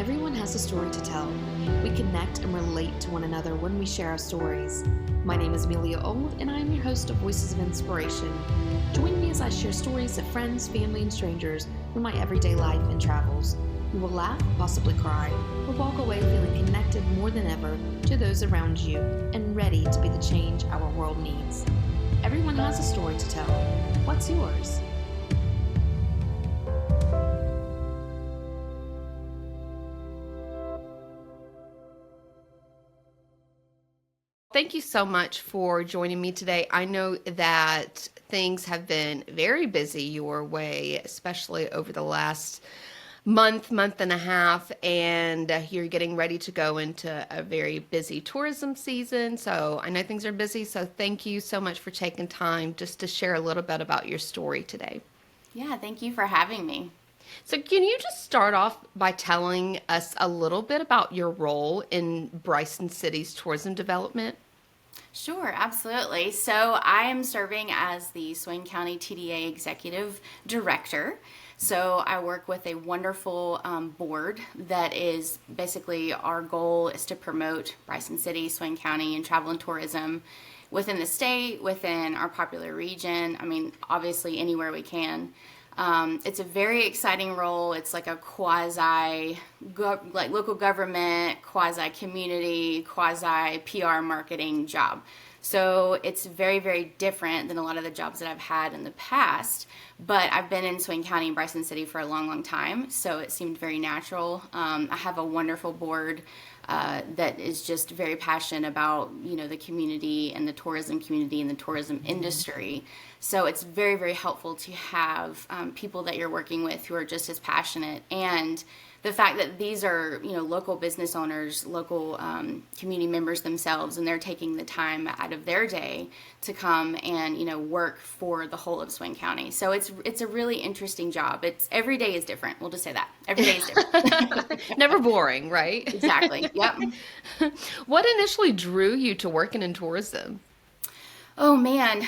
Everyone has a story to tell. We connect and relate to one another when we share our stories. My name is Amelia Old, and I am your host of Voices of Inspiration. Join me as I share stories of friends, family, and strangers from my everyday life and travels. You will laugh, possibly cry, or walk away feeling connected more than ever to those around you and ready to be the change our world needs. Everyone has a story to tell. What's yours? Thank you so much for joining me today. I know that things have been very busy your way, especially over the last month and a half, and you're getting ready to go into a very busy tourism season. So I know things are busy. So thank you so much for taking time just to share a little bit about your story today. Yeah, thank you for having me. So can you just start off by telling us a little bit about your role in Bryson City's tourism development? Sure, absolutely. So I am serving as the Swain County TDA Executive Director. So I work with a wonderful board that is basically our goal is to promote Bryson City, Swain County, and travel and tourism within the state, within our popular region. I mean, obviously anywhere we can. It's a very exciting role. It's like a like local government, quasi community, quasi PR marketing job. So it's very, very different than a lot of the jobs that I've had in the past. But I've been in Swain County and Bryson City for a long, long time. So it seemed very natural. I have a wonderful board that is just very passionate about, the community and the tourism community and the tourism industry. So it's very, very helpful to have people that you're working with who are just as passionate. And the fact that these are, local business owners, local community members themselves, and they're taking the time out of their day to come and, work for the whole of Swain County. So it's a really interesting job. Every day is different. We'll just say that. Every day is different. Never boring, right? Exactly. Yep. What initially drew you to working in tourism? Oh man.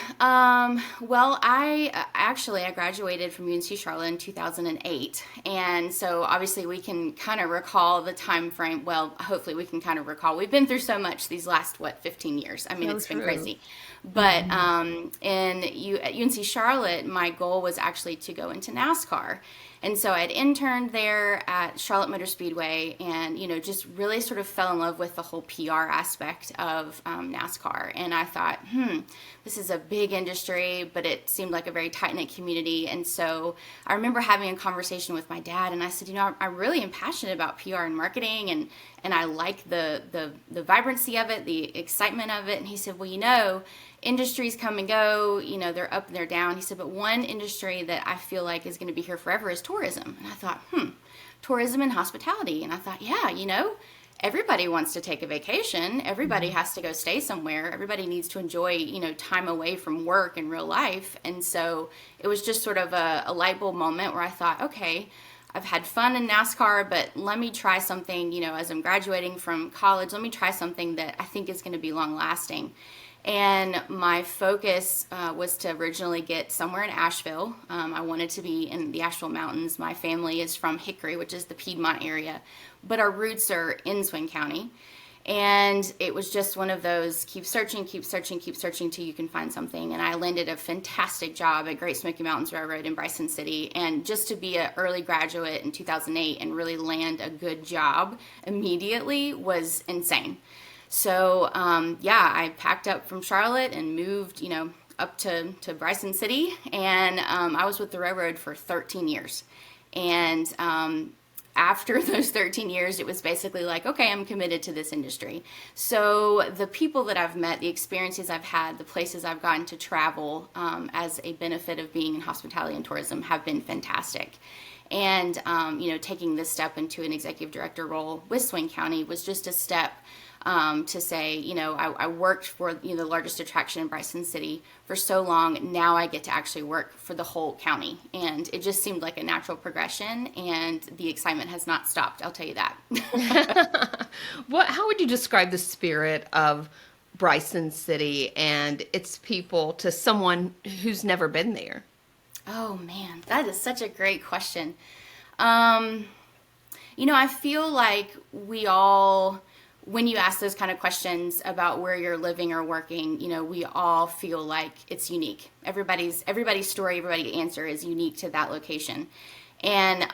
Well, I graduated from UNC Charlotte in 2008. And so obviously we can kind of recall the time frame. Well, hopefully we can kind of recall. We've been through so much these last, 15 years. I mean, it's been crazy. But at UNC Charlotte, my goal was actually to go into NASCAR. And so I'd interned there at Charlotte Motor Speedway and, just really sort of fell in love with the whole PR aspect of NASCAR. And I thought, this is a big industry, but it seemed like a very tight-knit community. And so I remember having a conversation with my dad, and I said, I really am passionate about PR and marketing, and I like the vibrancy of it, the excitement of it. And he said, well, industries come and go, they're up and they're down. He said, but one industry that I feel like is going to be here forever is tourism. And I thought, tourism and hospitality. And I thought, yeah, everybody wants to take a vacation. Everybody has to go stay somewhere. Everybody needs to enjoy, time away from work and real life. And so it was just sort of a light bulb moment where I thought, okay, I've had fun in NASCAR, but let me try something, as I'm graduating from college, let me try something that I think is going to be long lasting. And my focus was to originally get somewhere in Asheville. I wanted to be in the Asheville Mountains. My family is from Hickory, which is the Piedmont area, but our roots are in Swain County. And it was just one of those keep searching till you can find something. And I landed a fantastic job at Great Smoky Mountains Railroad in Bryson City. And just to be an early graduate in 2008 and really land a good job immediately was insane. So, I packed up from Charlotte and moved, up to Bryson City. And I was with the railroad for 13 years. And after those 13 years, it was basically like, okay, I'm committed to this industry. So the people that I've met, the experiences I've had, the places I've gotten to travel as a benefit of being in hospitality and tourism have been fantastic. And, taking this step into an executive director role with Swain County was just a step to say, I worked for, the largest attraction in Bryson City for so long. Now I get to actually work for the whole county. And it just seemed like a natural progression, and the excitement has not stopped. I'll tell you that. How would you describe the spirit of Bryson City and its people to someone who's never been there? Oh man, that is such a great question. I feel like we all, when you ask those kind of questions about where you're living or working, we all feel like it's unique. Everybody's story, everybody's answer is unique to that location. And,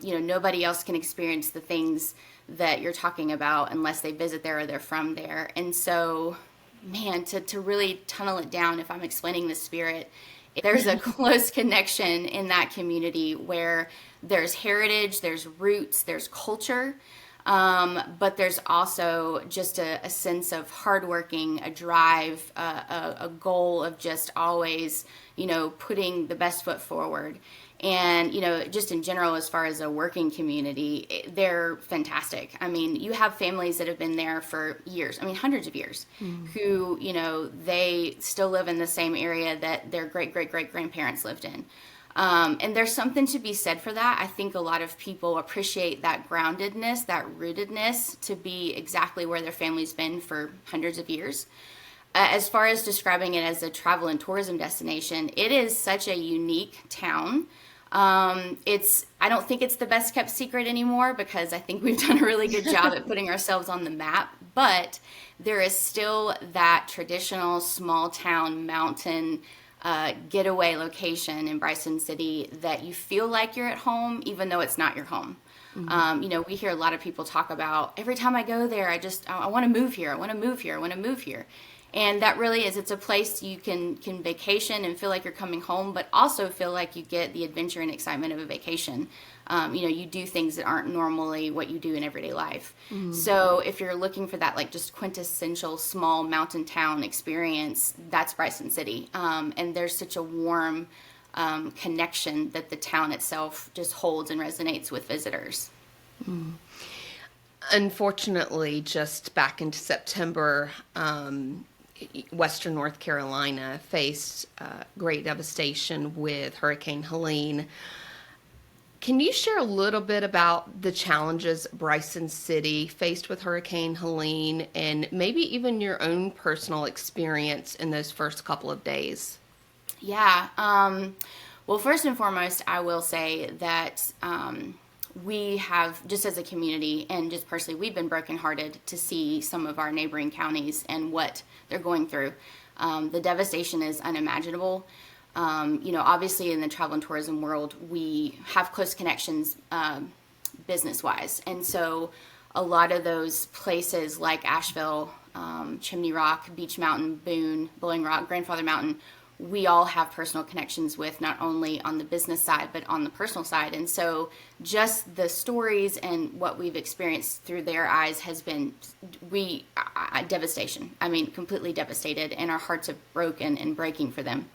nobody else can experience the things that you're talking about unless they visit there or they're from there. And so, man, to really tunnel it down, if I'm explaining the Spirit, there's a close connection in that community where there's heritage, there's roots, there's culture, but there's also just a sense of hardworking, a drive, a goal of just always, putting the best foot forward. And, just in general, as far as a working community, they're fantastic. I mean, you have families that have been there for years, hundreds of years, who, they still live in the same area that their great-great-great-grandparents lived in. And there's something to be said for that. I think a lot of people appreciate that groundedness, that rootedness, to be exactly where their family's been for hundreds of years. As far as describing it as a travel and tourism destination, it is such a unique town. I don't think it's the best kept secret anymore, because I think we've done a really good job at putting ourselves on the map, but there is still that traditional small town mountain getaway location in Bryson City that you feel like you're at home, even though it's not your home. We hear a lot of people talk about, every time I go there, I want to move here. I want to move here. I want to move here. And that really is, it's a place you can vacation and feel like you're coming home, but also feel like you get the adventure and excitement of a vacation. You do things that aren't normally what you do in everyday life. So if you're looking for that, like, just quintessential small mountain town experience, that's Bryson City. And there's such a warm connection that the town itself just holds and resonates with visitors. Unfortunately, just back into September, Western North Carolina faced great devastation with Hurricane Helene. Can you share a little bit about the challenges Bryson City faced with Hurricane Helene, and maybe even your own personal experience in those first couple of days? Yeah. Well, first and foremost, I will say that we have, just as a community and just personally, we've been brokenhearted to see some of our neighboring counties and what they're going through. The devastation is unimaginable. Obviously in the travel and tourism world, we have close connections business-wise. And so a lot of those places like Asheville, Chimney Rock, Beach Mountain, Boone, Bowling Rock, Grandfather Mountain, we all have personal connections with, not only on the business side, but on the personal side. And so just the stories and what we've experienced through their eyes has been devastation. Completely devastated, and our hearts are broken and breaking for them.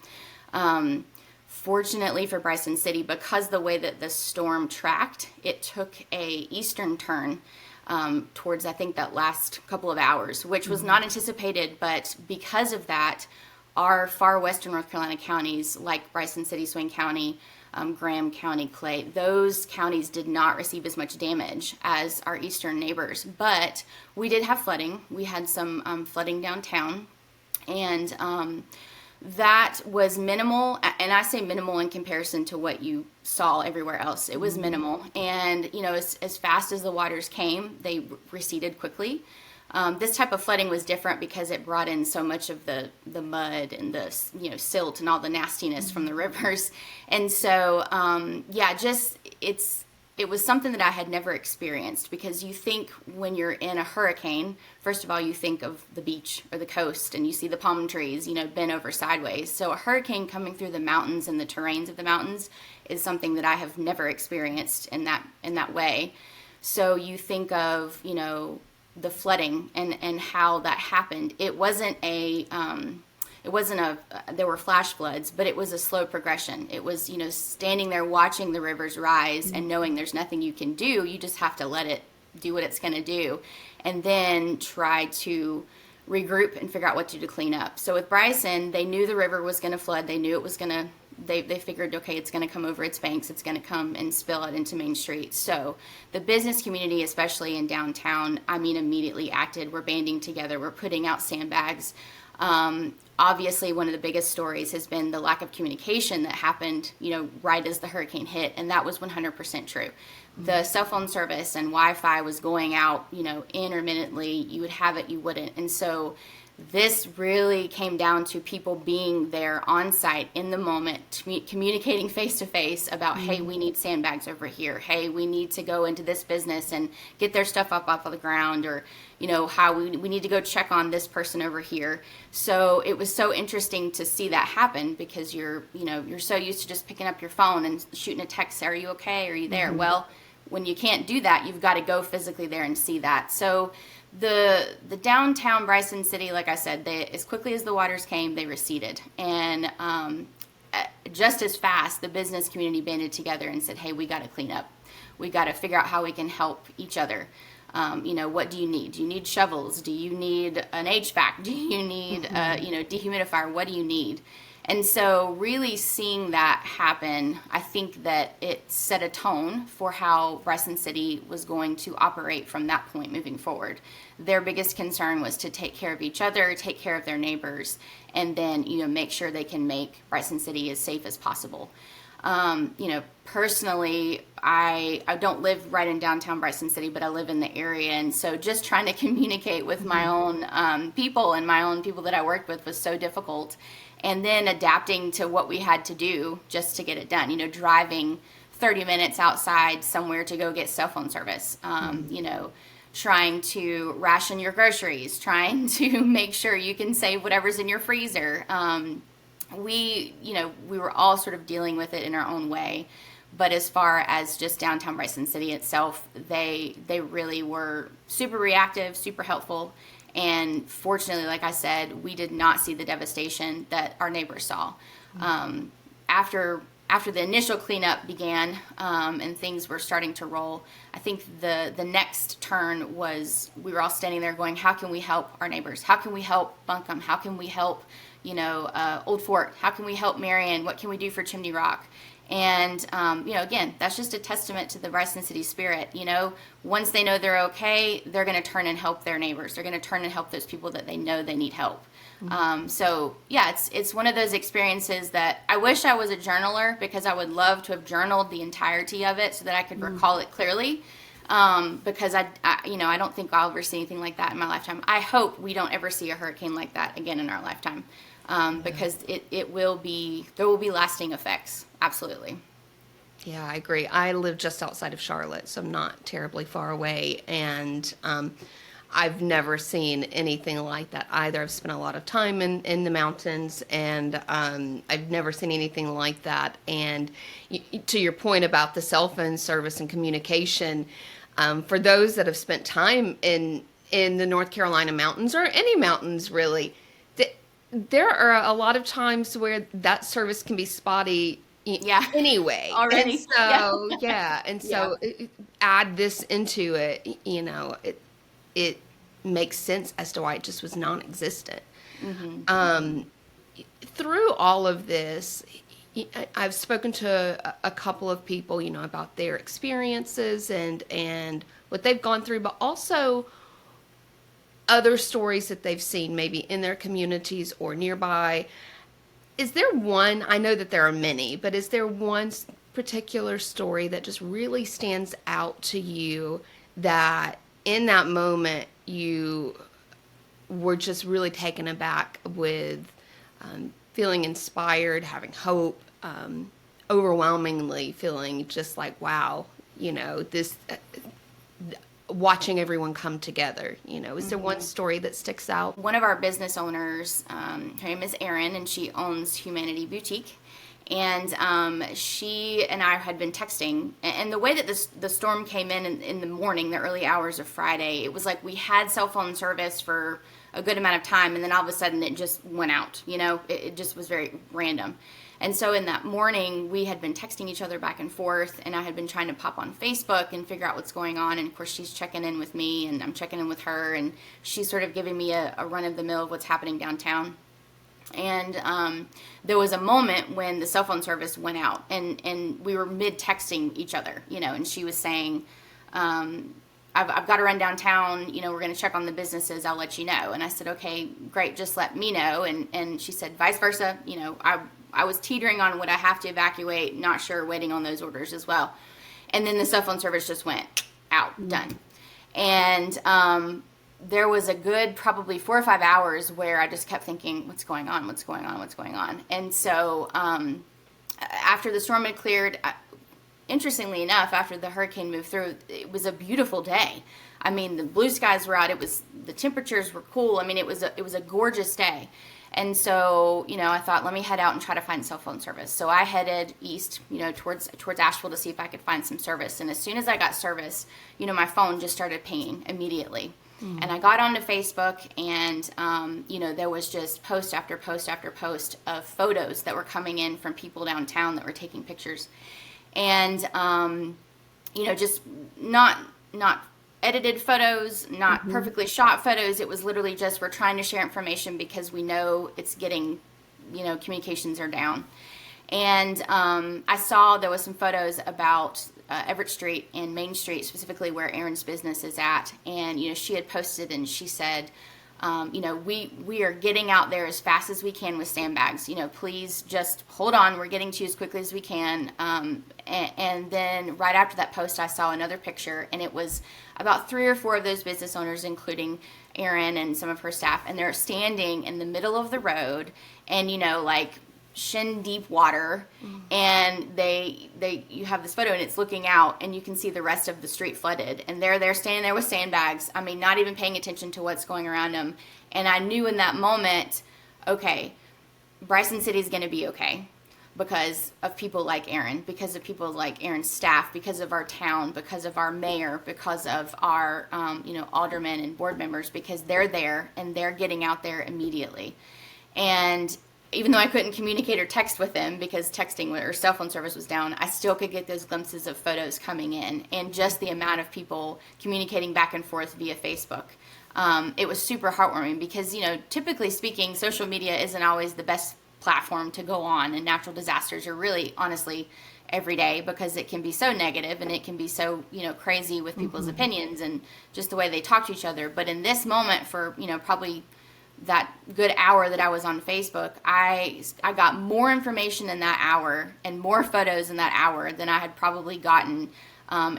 Fortunately for Bryson City, because the way that the storm tracked, it took a eastern turn towards, I think, that last couple of hours, which was not anticipated. But because of that, our far western North Carolina counties, like Bryson City, Swain County, Graham County, Clay, those counties did not receive as much damage as our eastern neighbors. But we did have flooding. We had some flooding downtown, and that was minimal. And I say minimal in comparison to what you saw everywhere else. It was minimal. And, as fast as the waters came, they receded quickly. This type of flooding was different because it brought in so much of the mud and the silt and all the nastiness from the rivers. And so it was something that I had never experienced, because you think when you're in a hurricane, first of all, you think of the beach or the coast, and you see the palm trees bent over sideways. So a hurricane coming through the mountains and the terrains of the mountains is something that I have never experienced in that way. So you think of the flooding and how that happened. It wasn't there were flash floods, but it was a slow progression. It was, standing there watching the rivers rise and knowing there's nothing you can do. You just have to let it do what it's going to do, and then try to regroup and figure out what to do to clean up. So with Bryson, they knew the river was going to flood. They knew it was going to, they figured, okay, it's going to come over its banks. It's going to come and spill out into Main Street. So the business community, especially in downtown, immediately acted. We're banding together. We're putting out sandbags. obviously one of the biggest stories has been the lack of communication that happened, right as the hurricane hit. And that was 100% true. The cell phone service and Wi-Fi was going out, intermittently. You would have it, you wouldn't. And so this really came down to people being there on site in the moment, communicating face to face about, hey, we need sandbags over here. Hey, we need to go into this business and get their stuff up off of the ground, or, how we need to go check on this person over here. So it was so interesting to see that happen, because you're so used to just picking up your phone and shooting a text, say, are you okay? Are you there? Mm-hmm. Well, when you can't do that, you've got to go physically there and see that. So the downtown Bryson City, like I said, as quickly as the waters came, they receded. And just as fast, the business community banded together and said, hey, we got to clean up. We got to figure out how we can help each other. What do you need? Do you need shovels? Do you need an HVAC? Do you need dehumidifier? What do you need? And so really seeing that happen, I think that it set a tone for how Bryson City was going to operate from that point moving forward. Their biggest concern was to take care of each other, take care of their neighbors, and then, make sure they can make Bryson City as safe as possible. Personally, I don't live right in downtown Bryson City, but I live in the area. And so just trying to communicate with my own people and my own people that I worked with was so difficult. And then adapting to what we had to do just to get it done, driving 30 minutes outside somewhere to go get cell phone service, trying to ration your groceries, trying to make sure you can save whatever's in your freezer. We were all sort of dealing with it in our own way. But as far as just downtown Bryson City itself, they really were super reactive, super helpful. And fortunately, like I said, we did not see the devastation that our neighbors saw. After the initial cleanup began and things were starting to roll, I think the next turn was we were all standing there going, how can we help our neighbors? How can we help Buncombe? How can we help, Old Fort? How can we help Marion? What can we do for Chimney Rock? And, again, that's just a testament to the Bryson City spirit. Once they know they're okay, they're going to turn and help their neighbors. They're going to turn and help those people that they know they need help. It's one of those experiences that I wish I was a journaler, because I would love to have journaled the entirety of it so that I could recall it clearly. Because I don't think I'll ever see anything like that in my lifetime. I hope we don't ever see a hurricane like that again in our lifetime. Because there will be lasting effects. Absolutely. Yeah, I agree. I live just outside of Charlotte, so I'm not terribly far away. And I've never seen anything like that either. I've spent a lot of time in the mountains, and I've never seen anything like that. And to your point about the cell phone service and communication, for those that have spent time in the North Carolina mountains, or any mountains really, there are a lot of times where that service can be spotty anyway. Already. And so, add this into it, it makes sense as to why it just was non-existent. Through all of this, I've spoken to a couple of people, about their experiences and what they've gone through, but also other stories that they've seen maybe in their communities or nearby. Is there one, I know that there are many, but is there one particular story that just really stands out to you that in that moment you were just really taken aback with, feeling inspired, having hope, overwhelmingly feeling just like, wow, this... watching everyone come together, is there one story that sticks out? One of our business owners, her name is Erin, and she owns Humanity Boutique. And she and I had been texting, and the way that the storm came in the morning, the early hours of Friday, it was like we had cell phone service for a good amount of time, and then all of a sudden it just went out. It just was very random. And so in that morning, we had been texting each other back and forth, and I had been trying to pop on Facebook and figure out what's going on. And of course, she's checking in with me, and I'm checking in with her, and she's sort of giving me a run of the mill of what's happening downtown. And there was a moment when the cell phone service went out, and we were mid-texting each other, and she was saying, I've got to run downtown, we're going to check on the businesses. I'll let you know. And I said, okay, great. Just let me know. And she said, vice versa. I was teetering on would I have to evacuate, not sure, waiting on those orders as well. And then the cell phone service just went out, done. And there was a good probably 4 or 5 hours where I just kept thinking, what's going on? What's going on? What's going on? And so after the storm had cleared, interestingly enough, after the hurricane moved through, it was a beautiful day. I mean, the blue skies were out. The temperatures were cool. I mean, it was a gorgeous day. And so, I thought, let me head out and try to find cell phone service. So I headed east, towards Asheville to see if I could find some service. And as soon as I got service, my phone just started pinging immediately. And I got onto Facebook, and, there was just post after post after post of photos that were coming in from people downtown that were taking pictures. And, just not edited photos, not perfectly shot photos. It was literally just, we're trying to share information because we know it's getting, communications are down. And I saw there was some photos about Everett Street and Main Street, specifically where Erin's business is at. And, she had posted and she said, we are getting out there as fast as we can with sandbags. Please just hold on. We're getting to you as quickly as we can. And then right after that post, I saw another picture, and it was about 3 or 4 of those business owners, including Erin and some of her staff, and they're standing in the middle of the road, and like shin deep water, and you have this photo, and it's looking out, and you can see the rest of the street flooded, and they're standing there with sandbags. I mean, not even paying attention to what's going around them. And I knew in that moment, okay, Bryson City is going to be okay because of people like Erin, because of people like Erin's staff, because of our town, because of our mayor, because of our aldermen and board members, because they're there and they're getting out there immediately. And even though I couldn't communicate or text with them because texting or cell phone service was down, I still could get those glimpses of photos coming in, and just the amount of people communicating back and forth via Facebook. It was super heartwarming because, typically speaking, social media isn't always the best platform to go on, and natural disasters are really, honestly, every day, because it can be so negative and it can be so, crazy with people's opinions and just the way they talk to each other. But in this moment, for, probably that good hour that I was on Facebook, I got more information in that hour and more photos in that hour than I had probably gotten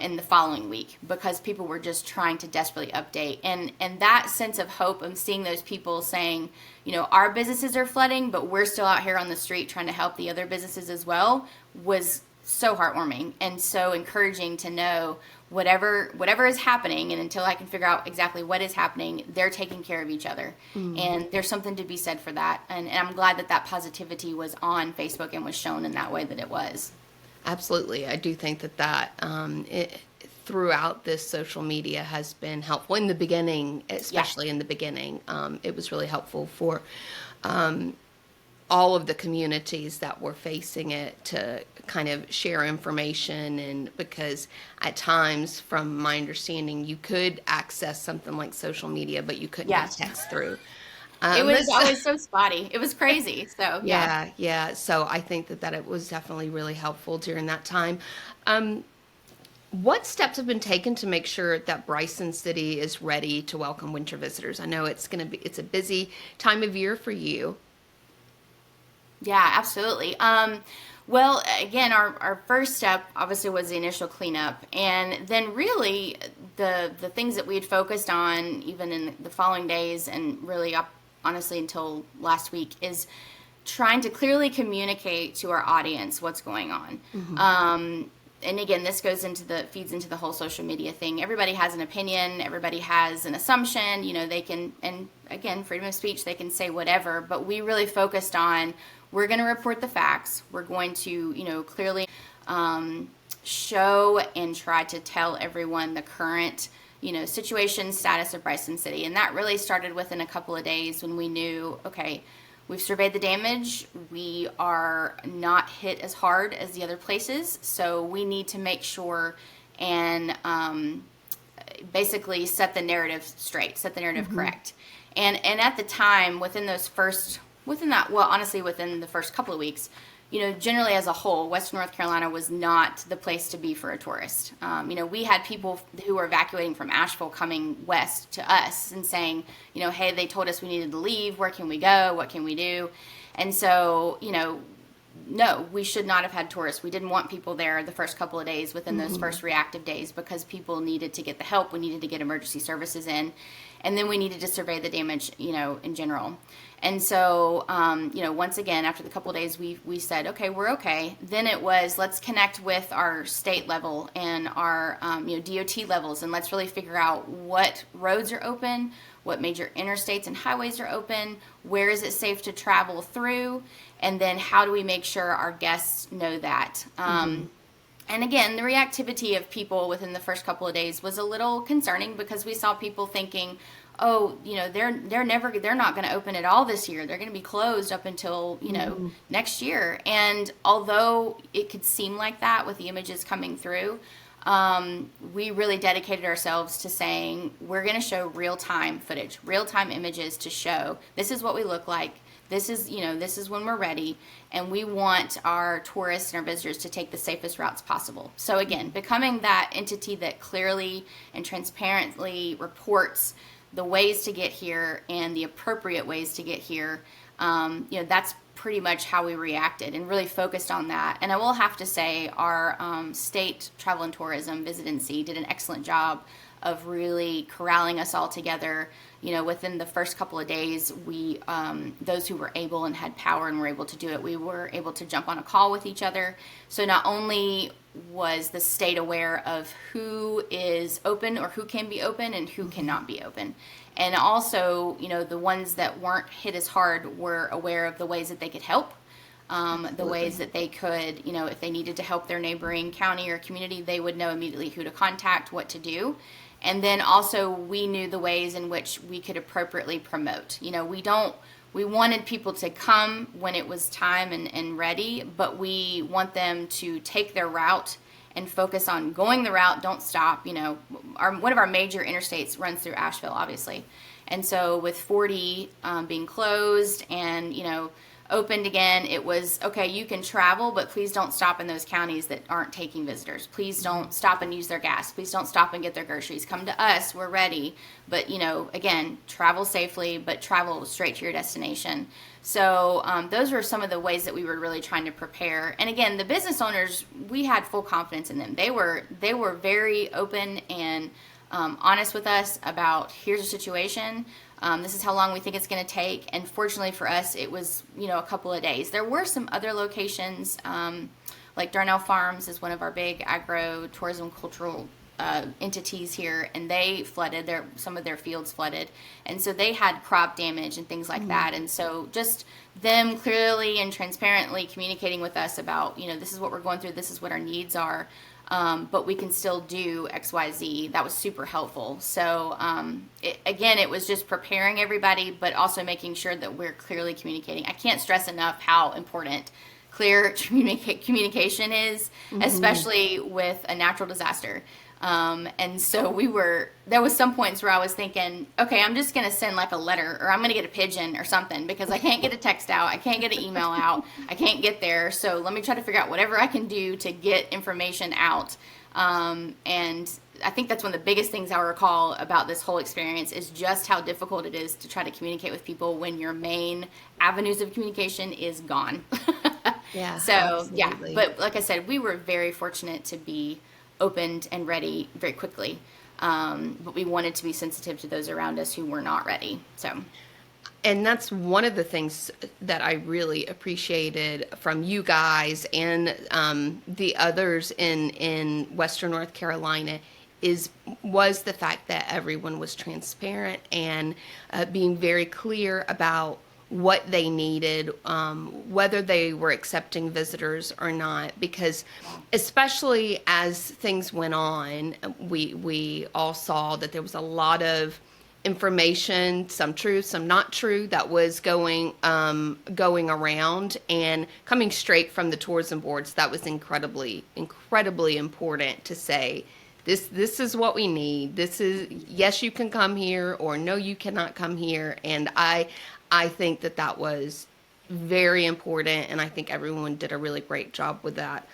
in the following week, because people were just trying to desperately update. And that sense of hope of seeing those people saying, our businesses are flooding, but we're still out here on the street trying to help the other businesses as well, was so heartwarming and so encouraging to know whatever is happening, and until I can figure out exactly what is happening, they're taking care of each other. And there's something to be said for that. And I'm glad that positivity was on Facebook and was shown in that way that it was. Absolutely. I do think that throughout this social media has been helpful in the beginning, especially in the beginning. It was really helpful for all of the communities that were facing it to kind of share information, and because at times, from my understanding, you could access something like social media, but you couldn't get text through. It was always so spotty. It was crazy. So yeah. So I think that it was definitely really helpful during that time. What steps have been taken to make sure that Bryson City is ready to welcome winter visitors? I know it's a busy time of year for you. Yeah, absolutely. Well, again, our first step obviously was the initial cleanup, and then really the things that we had focused on even in the following days, and really honestly until last week, is trying to clearly communicate to our audience what's going on. And again, this feeds into the whole social media thing. Everybody has an opinion. Everybody has an assumption. They can, and again, freedom of speech, they can say whatever, but we really focused on, we're going to report the facts. We're going to, clearly show and try to tell everyone the current, situation, status of Bryson City. And that really started within a couple of days when we knew, okay, we've surveyed the damage. We are not hit as hard as the other places. So we need to make sure and basically set the narrative straight, set the narrative correct. And at the time, within the first couple of weeks, generally as a whole, Western North Carolina was not the place to be for a tourist. We had people who were evacuating from Asheville coming west to us and saying, hey, they told us we needed to leave. Where can we go? What can we do? And so, no, we should not have had tourists. We didn't want people there the first couple of days within those first reactive days, because people needed to get the help. We needed to get emergency services in. And then we needed to survey the damage, in general. And so, once again, after the couple of days, we said, okay, we're okay. Then it was, let's connect with our state level and our, DOT levels, and let's really figure out what roads are open, what major interstates and highways are open, where is it safe to travel through, and then how do we make sure our guests know that. And again, the reactivity of people within the first couple of days was a little concerning, because we saw people thinking, oh, they're not going to open at all this year. They're going to be closed up until, next year. And although it could seem like that with the images coming through, we really dedicated ourselves to saying, we're going to show real-time footage, real-time images to show this is what we look like. This is when we're ready, and we want our tourists and our visitors to take the safest routes possible. So again, becoming that entity that clearly and transparently reports the ways to get here and the appropriate ways to get here, that's pretty much how we reacted and really focused on that. And I will have to say our state travel and tourism visitancy did an excellent job of really corralling us all together. Within the first couple of days, we, those who were able and had power and were able to do it, we were able to jump on a call with each other. So not only was the state aware of who is open or who can be open and who cannot be open, and also, the ones that weren't hit as hard were aware of the ways that they could help. The ways that they could, if they needed to help their neighboring county or community, they would know immediately who to contact, what to do. And then also we knew the ways in which we could appropriately promote. We wanted people to come when it was time and ready, but we want them to take their route and focus on going the route, don't stop. One of our major interstates runs through Asheville, obviously. And so with 40 being closed and, opened again, it was, okay, you can travel, but please don't stop in those counties that aren't taking visitors. Please don't stop and use their gas. Please don't stop and get their groceries. Come to us, we're ready. But, again, travel safely, but travel straight to your destination. So those were some of the ways that we were really trying to prepare. And again, the business owners, we had full confidence in them. They were very open and honest with us about, here's the situation. This is how long we think it's going to take. And fortunately for us, it was, a couple of days. There were some other locations, like Darnell Farms is one of our big agro tourism cultural entities here, and they flooded. Some of their fields flooded. And so they had crop damage and things like that. And so just them clearly and transparently communicating with us about, this is what we're going through, this is what our needs are. But we can still do X, Y, Z. That was super helpful. So, it was just preparing everybody, but also making sure that we're clearly communicating. I can't stress enough how important clear communication is, especially with a natural disaster. And so there was some points where I was thinking, okay, I'm just going to send like a letter, or I'm going to get a pigeon or something, because I can't get a text out. I can't get an email out. I can't get there. So let me try to figure out whatever I can do to get information out. And I think that's one of the biggest things I recall about this whole experience is just how difficult it is to try to communicate with people when your main avenues of communication is gone. Yeah. So, absolutely. yeah. But like I said, we were very fortunate to be opened and ready very quickly. But we wanted to be sensitive to those around us who were not ready. And that's one of the things that I really appreciated from you guys and the others in Western North Carolina was the fact that everyone was transparent and being very clear about what they needed, whether they were accepting visitors or not, because especially as things went on, we all saw that there was a lot of information, some true, some not true, that was going around and coming straight from the tourism boards. That was incredibly important to say, this is what we need. This is, yes, you can come here, or no, you cannot come here. And I think that was very important, and I think everyone did a really great job with that.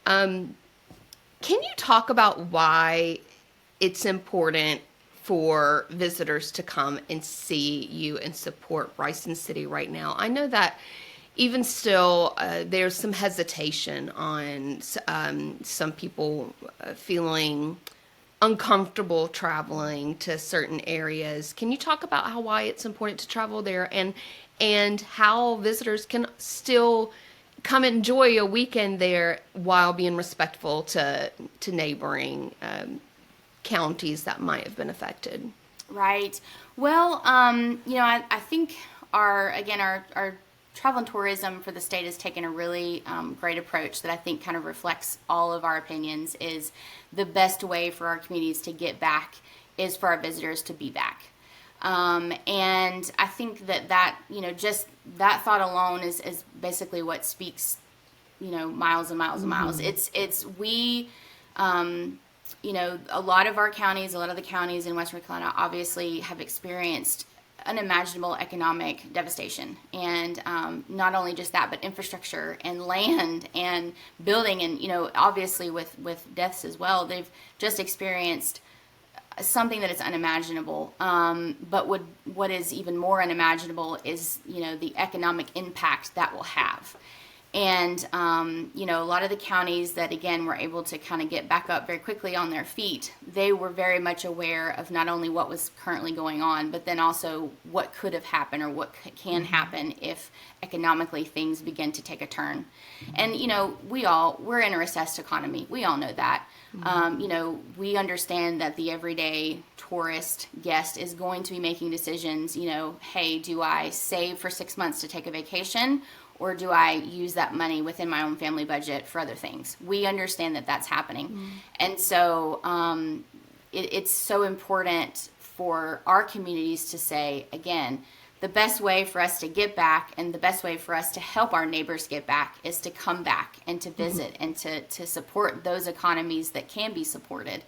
Can you talk about why it's important for visitors to come and see you and support Bryson City right now? I know that even still, there's some hesitation on some people feeling uncomfortable traveling to certain areas. Can you talk about why it's important to travel there, and how visitors can still come enjoy a weekend there while being respectful to neighboring counties that might have been affected? Right. Well, I think our travel and tourism for the state has taken a really great approach that I think kind of reflects all of our opinions. Is the best way for our communities to get back is for our visitors to be back. And I think that just that thought alone is basically what speaks, miles and miles and miles. It's we, a lot of our counties, a lot of the counties in Western North Carolina obviously have experienced unimaginable economic devastation. And not only just that, but infrastructure and land and building and, obviously with deaths as well. They've just experienced something that is unimaginable. But what is even more unimaginable is, the economic impact that will have. And, a lot of the counties that, again, were able to kind of get back up very quickly on their feet, they were very much aware of not only what was currently going on, but then also what could have happened or what can happen if economically things begin to take a turn. And, we're in a recessed economy. We all know that. We understand that the everyday tourist guest is going to be making decisions, hey, do I save for 6 months to take a vacation? Or do I use that money within my own family budget for other things? We understand that that's happening. And so it's so important for our communities to say, again, the best way for us to get back and the best way for us to help our neighbors get back is to come back and to visit and to support those economies that can be supported.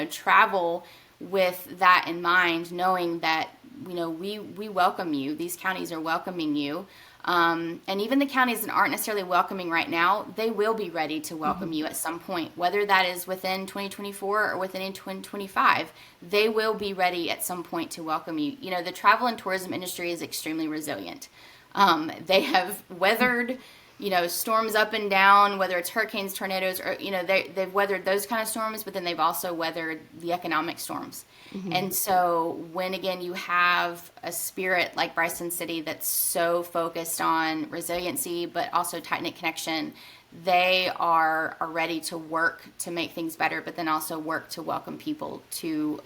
Travel with that in mind, knowing that, we welcome you. These counties are welcoming you. And even the counties that aren't necessarily welcoming right now, they will be ready to welcome you at some point, whether that is within 2024 or within 2025, they will be ready at some point to welcome you. The travel and tourism industry is extremely resilient. They have weathered, storms up and down, whether it's hurricanes, tornadoes, or, they've weathered those kind of storms, but then they've also weathered the economic storms. And so when, again, you have a spirit like Bryson City that's so focused on resiliency, but also tight-knit connection, they are ready to work to make things better, but then also work to welcome people to,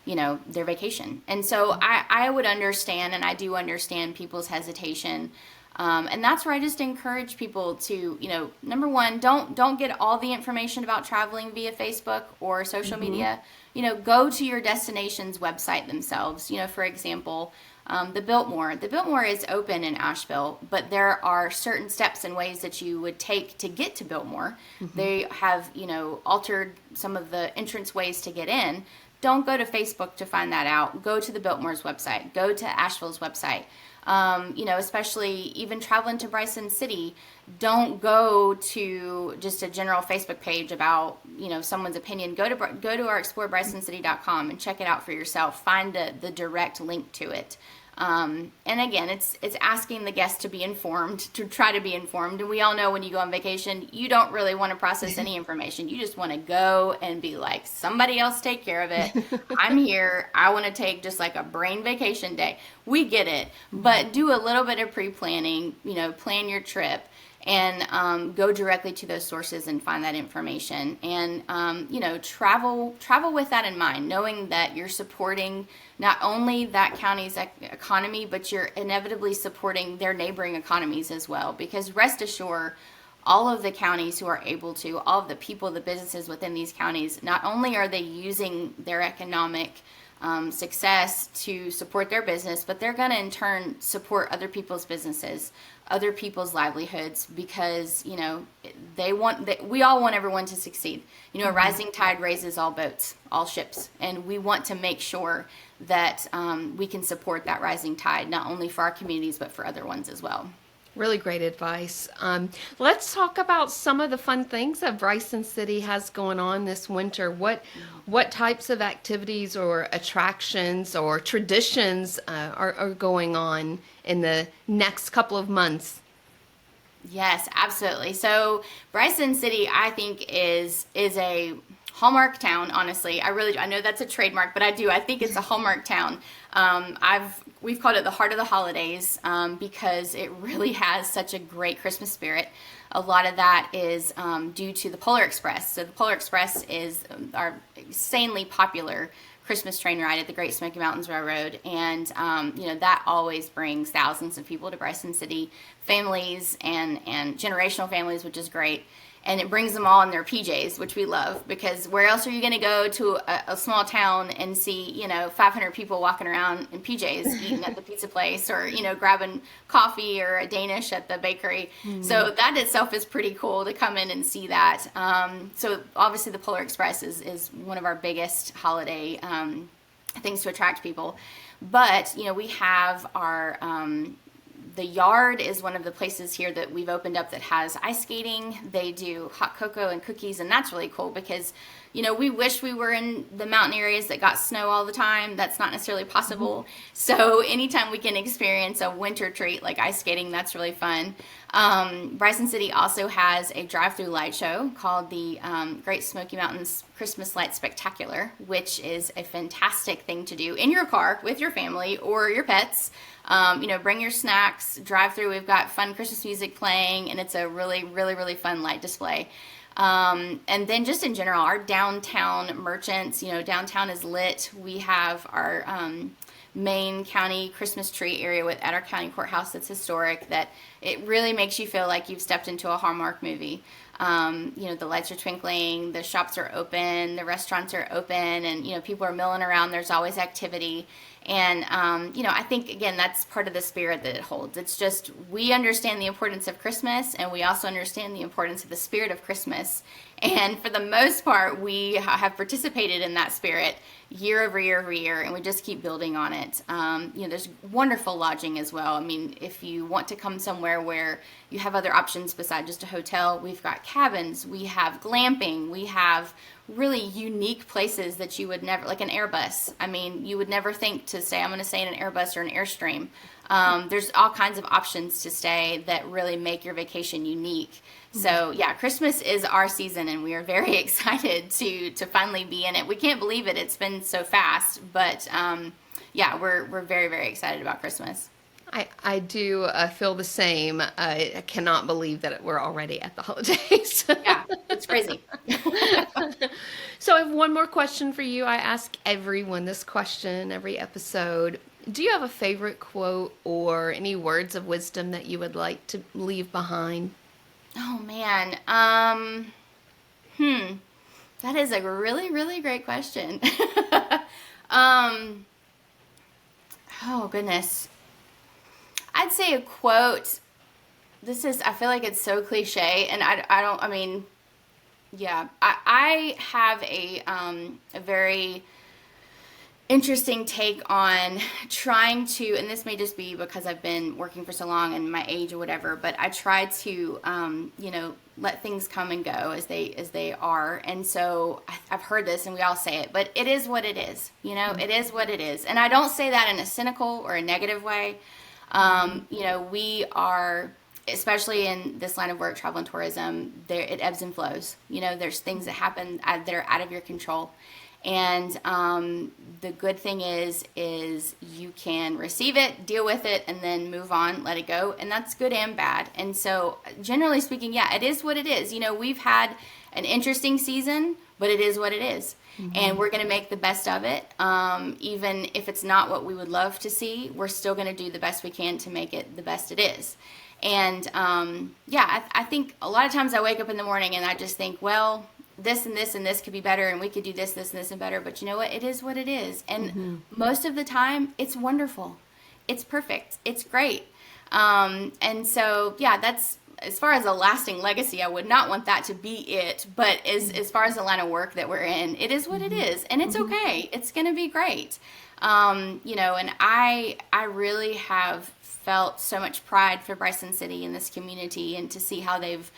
their vacation. And so I would understand, and I do understand people's hesitation. And that's where I just encourage people to, number one, don't get all the information about traveling via Facebook or social media. Go to your destination's website themselves. For example, the Biltmore. The Biltmore is open in Asheville, but there are certain steps and ways that you would take to get to Biltmore. They have, altered some of the entrance ways to get in. Don't go to Facebook to find that out. Go to the Biltmore's website. Go to Asheville's website. Especially even traveling to Bryson City, don't go to just a general Facebook page about, someone's opinion. Go to our explorebrysоncity.com and check it out for yourself. Find the direct link to it. And again, it's asking the guest to be informed, to try to be informed. And we all know when you go on vacation, you don't really want to process any information. You just want to go and be like, somebody else take care of it. I'm here. I want to take just like a brain vacation day. We get it, but do a little bit of pre-planning, plan your trip. And go directly to those sources and find that information. And, travel with that in mind, knowing that you're supporting not only that county's economy, but you're inevitably supporting their neighboring economies as well. Because rest assured, all of the counties who are able to, all of the people, the businesses within these counties, not only are they using their economic success to support their business, but they're going to in turn support other people's businesses, other people's livelihoods, because we all want everyone to succeed. A rising tide raises all boats, all ships, and we want to make sure that we can support that rising tide, not only for our communities but for other ones as well. Really great advice. Let's talk about some of the fun things that Bryson City has going on this winter. What types of activities or attractions or traditions are going on in the next couple of months? Yes, absolutely. So Bryson City, I think, is a Hallmark town. Honestly, I know that's a trademark, but I think it's a Hallmark town. We've called it the heart of the holidays because it really has such a great Christmas spirit. A lot of that is due to the Polar Express. So the Polar Express is our insanely popular Christmas train ride at the Great Smoky Mountains Railroad, and that always brings thousands of people to Bryson City, families and generational families, which is great. And it brings them all in their PJs, which we love, because where else are you going to go to a small town and see 500 people walking around in PJs eating at the pizza place, or grabbing coffee or a Danish at the bakery. So that itself is pretty cool to come in and see that. So obviously the Polar Express is one of our biggest holiday things to attract people. But we have our the Yard is one of the places here that we've opened up that has ice skating. They do hot cocoa and cookies, and that's really cool because, we wish we were in the mountain areas that got snow all the time. That's not necessarily possible. So anytime we can experience a winter treat like ice skating, that's really fun. Bryson City also has a drive-through light show called the Great Smoky Mountains Christmas Light Spectacular, which is a fantastic thing to do in your car with your family or your pets. Bring your snacks, drive through. We've got fun Christmas music playing, and it's a really, really, really fun light display. And then just in general, our downtown merchants, downtown is lit. We have our main county Christmas tree area at our county courthouse that's historic, that it really makes you feel like you've stepped into a Hallmark movie. The lights are twinkling, the shops are open, the restaurants are open, and, people are milling around. There's always activity. And, I think, again, that's part of the spirit that it holds. It's just, we understand the importance of Christmas, and we also understand the importance of the spirit of Christmas. And for the most part, we have participated in that spirit year over year over year, and we just keep building on it. There's wonderful lodging as well. I mean, if you want to come somewhere where you have other options besides just a hotel, we've got cabins, we have glamping, we have really unique places that you would never, like an Airbus. I mean, you would never think to say, I'm going to stay in an Airbus or an Airstream. There's all kinds of options to stay that really make your vacation unique. So yeah, Christmas is our season, and we are very excited to finally be in it. We can't believe it. It's been so fast, but we're very, very excited about Christmas. I do feel the same. I cannot believe that we're already at the holidays. Yeah, it's crazy. So I have one more question for you. I ask everyone this question every episode. Do you have a favorite quote or any words of wisdom that you would like to leave behind? Oh, man. That is a really, really great question. Oh, goodness. I'd say a quote. I feel like it's so cliche, and I have a very interesting take on trying to, and this may just be because I've been working for so long and my age or whatever, but I try to, let things come and go as they are. And so I've heard this, and we all say it, but it is what it is. It is what it is. And I don't say that in a cynical or a negative way. We are, especially in this line of work, travel and tourism, it ebbs and flows. There's things that happen that are out of your control. And the good thing is you can receive it, deal with it, and then move on, let it go. And that's good and bad. And so generally speaking, yeah, it is what it is. We've had an interesting season, but it is what it is. Mm-hmm. And we're going to make the best of it. Even if it's not what we would love to see, we're still going to do the best we can to make it the best it is. And I think a lot of times I wake up in the morning and I just think, well, this and this and this could be better, and we could do this, this, and this, and better. But you know what? It is what it is. And most of the time, it's wonderful. It's perfect. It's great. And so, yeah, that's, as far as a lasting legacy, I would not want that to be it. But as far as the line of work that we're in, it is what it is. And it's okay. It's going to be great. And I really have felt so much pride for Bryson City and this community, and to see how they've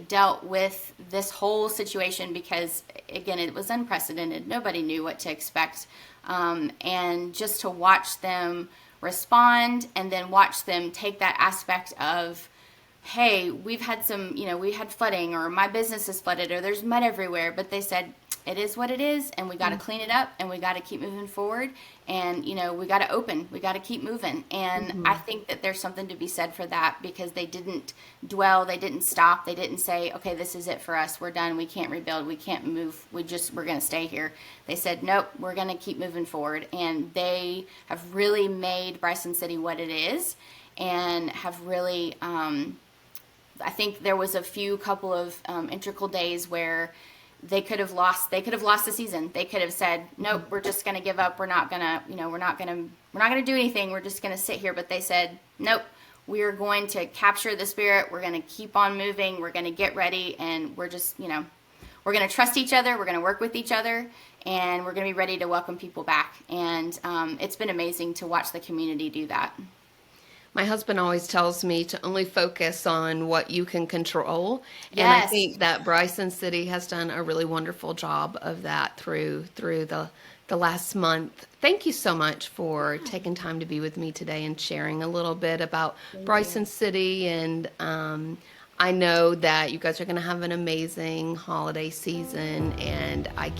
dealt with this whole situation, because again, it was unprecedented. Nobody knew what to expect. And just to watch them respond, and then watch them take that aspect of, hey, we've had we had flooding, or my business is flooded, or there's mud everywhere. But they said, it is what it is, and we got to clean it up, and we got to keep moving forward, and we got to keep moving. And I think that there's something to be said for that, because they didn't dwell, they didn't stop, they didn't say, okay, this is it for us, we're done, we can't rebuild, we can't move, we're going to stay here. They said, nope, we're going to keep moving forward. And they have really made Bryson City what it is, and have really I think there was a couple of integral days where they could have lost the season. They could have said, nope, we're just going to give up. We're not going to do anything. We're just going to sit here. But they said, nope, we are going to capture the spirit. We're going to keep on moving. We're going to get ready. And we're just, we're going to trust each other. We're going to work with each other, and we're going to be ready to welcome people back. And it's been amazing to watch the community do that. My husband always tells me to only focus on what you can control. Yes. And I think that Bryson City has done a really wonderful job of that through the last month. Thank you so much for taking time to be with me today and sharing a little bit about Bryson City. And I know that you guys are going to have an amazing holiday season, and I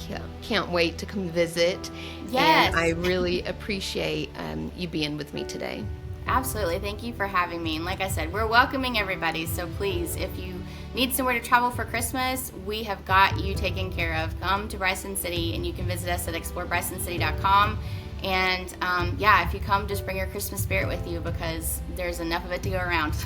can't wait to come visit. Yes. And I really appreciate you being with me today. Absolutely. Thank you for having me. And like I said, we're welcoming everybody. So please, if you need somewhere to travel for Christmas, we have got you taken care of. Come to Bryson City, and you can visit us at explorebrysonCity.com. And if you come, just bring your Christmas spirit with you, because there's enough of it to go around.